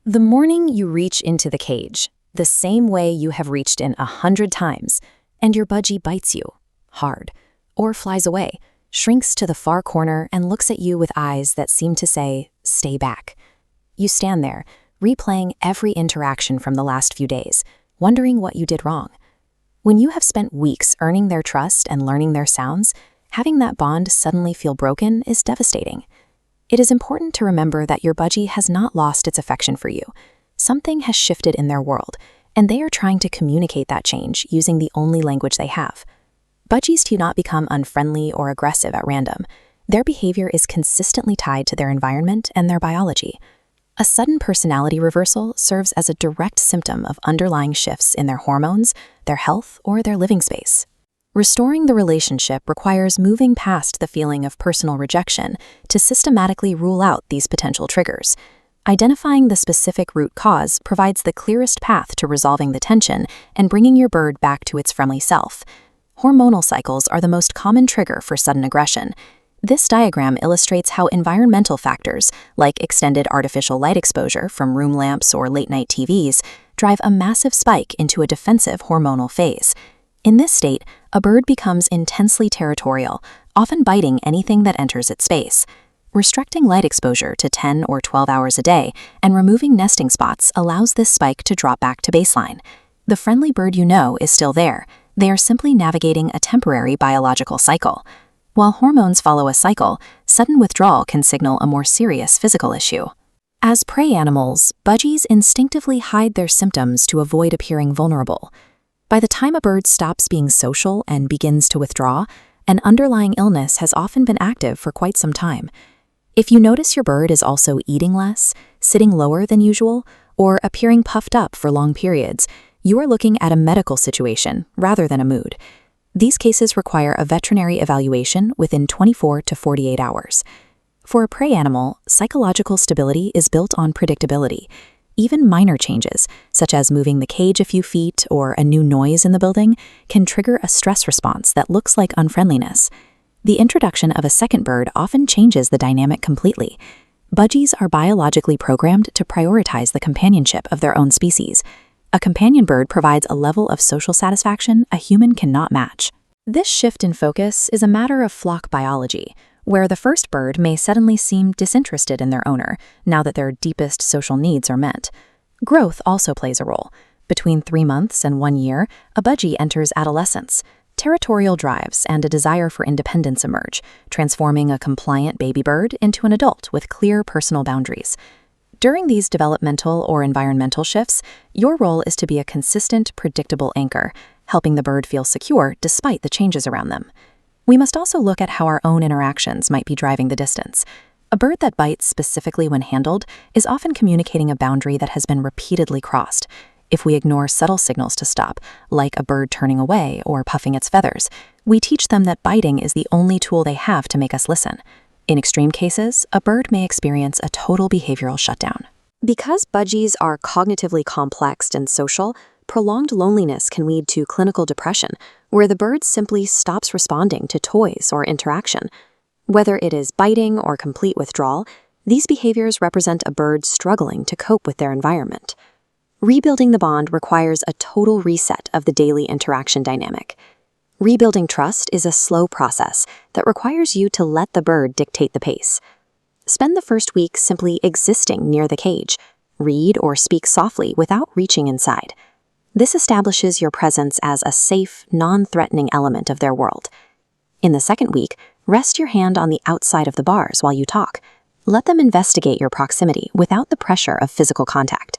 The morning you reach into the cage, the same way you have reached in 100 times, and your budgie bites you, hard, or flies away, shrinks to the far corner and looks at you with eyes that seem to say, "Stay back." You stand there, replaying every interaction from the last few days, wondering what you did wrong. When you have spent weeks earning their trust and learning their sounds, having that bond suddenly feel broken is devastating. It is important to remember that your budgie has not lost its affection for you. Something has shifted in their world, and they are trying to communicate that change using the only language they have. Budgies do not become unfriendly or aggressive at random. Their behavior is consistently tied to their environment and their biology. A sudden personality reversal serves as a direct symptom of underlying shifts in their hormones, their health, or their living space. Restoring the relationship requires moving past the feeling of personal rejection to systematically rule out these potential triggers. Identifying the specific root cause provides the clearest path to resolving the tension and bringing your bird back to its friendly self. Hormonal cycles are the most common trigger for sudden aggression. This diagram illustrates how environmental factors, like extended artificial light exposure from room lamps or late-night TVs, drive a massive spike into a defensive hormonal phase. In this state, a bird becomes intensely territorial, often biting anything that enters its space. Restricting light exposure to 10 or 12 hours a day and removing nesting spots allows this spike to drop back to baseline. The friendly bird you know is still there. They are simply navigating a temporary biological cycle. While hormones follow a cycle, sudden withdrawal can signal a more serious physical issue. As prey animals, budgies instinctively hide their symptoms to avoid appearing vulnerable. By the time a bird stops being social and begins to withdraw, an underlying illness has often been active for quite some time. If you notice your bird is also eating less, sitting lower than usual, or appearing puffed up for long periods, you are looking at a medical situation rather than a mood. These cases require a veterinary evaluation within 24 to 48 hours. For a prey animal, psychological stability is built on predictability. Even minor changes, such as moving the cage a few feet or a new noise in the building, can trigger a stress response that looks like unfriendliness. The introduction of a second bird often changes the dynamic completely. Budgies are biologically programmed to prioritize the companionship of their own species. A companion bird provides a level of social satisfaction a human cannot match. This shift in focus is a matter of flock biology, where the first bird may suddenly seem disinterested in their owner now that their deepest social needs are met. Growth also plays a role. Between 3 months and 1 year, a budgie enters adolescence. Territorial drives and a desire for independence emerge, transforming a compliant baby bird into an adult with clear personal boundaries. During these developmental or environmental shifts, your role is to be a consistent, predictable anchor, helping the bird feel secure despite the changes around them. We must also look at how our own interactions might be driving the distance. A bird that bites specifically when handled is often communicating a boundary that has been repeatedly crossed. If we ignore subtle signals to stop, like a bird turning away or puffing its feathers, we teach them that biting is the only tool they have to make us listen. In extreme cases, a bird may experience a total behavioral shutdown. Because budgies are cognitively complex and social, prolonged loneliness can lead to clinical depression, where the bird simply stops responding to toys or interaction. Whether it is biting or complete withdrawal, these behaviors represent a bird struggling to cope with their environment. Rebuilding the bond requires a total reset of the daily interaction dynamic. Rebuilding trust is a slow process that requires you to let the bird dictate the pace. Spend the first week simply existing near the cage. Read or speak softly without reaching inside. This establishes your presence as a safe, non-threatening element of their world. In the second week, rest your hand on the outside of the bars while you talk. Let them investigate your proximity without the pressure of physical contact.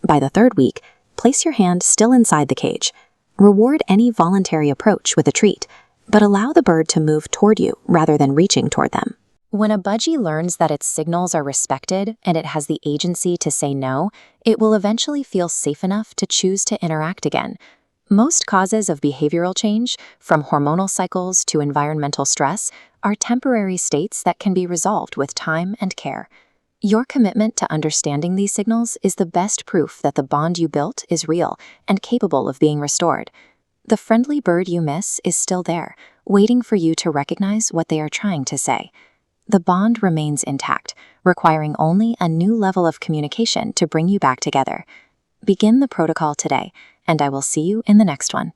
By the third week, place your hand still inside the cage. Reward any voluntary approach with a treat, but allow the bird to move toward you rather than reaching toward them. When a budgie learns that its signals are respected and it has the agency to say no, it will eventually feel safe enough to choose to interact again. Most causes of behavioral change, from hormonal cycles to environmental stress, are temporary states that can be resolved with time and care. Your commitment to understanding these signals is the best proof that the bond you built is real and capable of being restored. The friendly bird you miss is still there, waiting for you to recognize what they are trying to say. the bond remains intact, requiring only a new level of communication to bring you back together. Begin the protocol today, and I will see you in the next one.